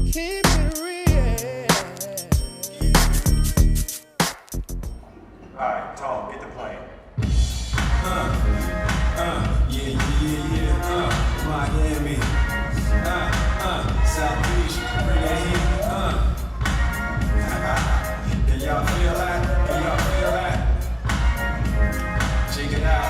Keep it real. Alright, Tom, get the plane. Miami, South Beach, bring it in, Can y'all feel that? Can y'all feel that? Check it out,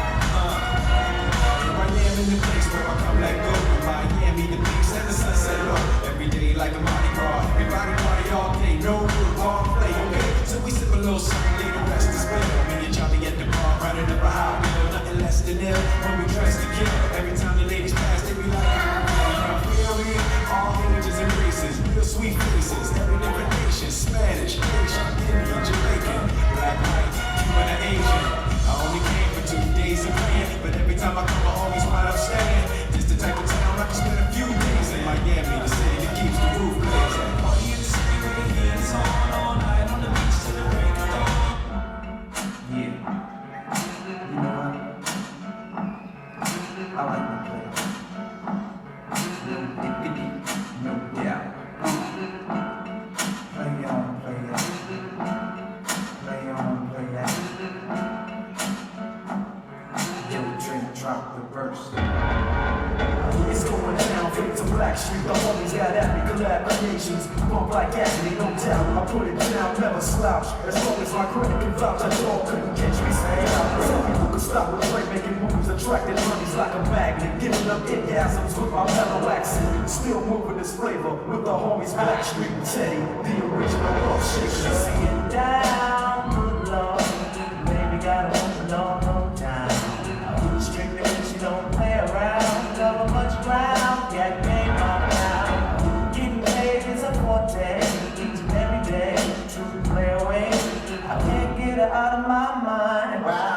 Miami, the place where I come let go. Miami, the beach and the sunset low. Every day like a Mardi Gras. Everybody party all day, no rule, ball play, okay? So we sip a little something, leave the rest to spill. Me and Charlie at the bar, running up a high bill, nothing less than ill. When we dress to kill, every time the ladies pass, they be like, feel me? All ages and races, real sweet faces, every different nation, Spanish, Haitian, Indian, Jamaican, black, white, Cuban, and Asian. I only came for 2 days of playing, but every time I come, I always wind up staying. This the type of town I can spend a few days in Miami, the city that keeps the roof blazing. Party in the city with the hands on, all night on the beach till the break of dawn. Yeah, you know what? I like my place. No diggity, no doubt. Play on, play out. Play on, play out. Yo, Trent, drop the verse. It's going down, fade to Black Street. The homies got at me, collaborations. Bump like agony, no doubt. I put it down, never slouch. As long as my credit can vouch, that dog couldn't catch me. Say out. Some people could stop with play, making moves, attracting honeys like a magnet. Giving up orgasms with my mellow accent. Still moving this flavor with the homies Black Street and Teddy, the original love shaker. See it down, Lord. Baby, gotta hold it on no time. I'm strictly rich, you don't play around. Cover much ground, got game on now. Getting paid is a forte, each and every day. True play away, I can't get her out of my mind. Wow.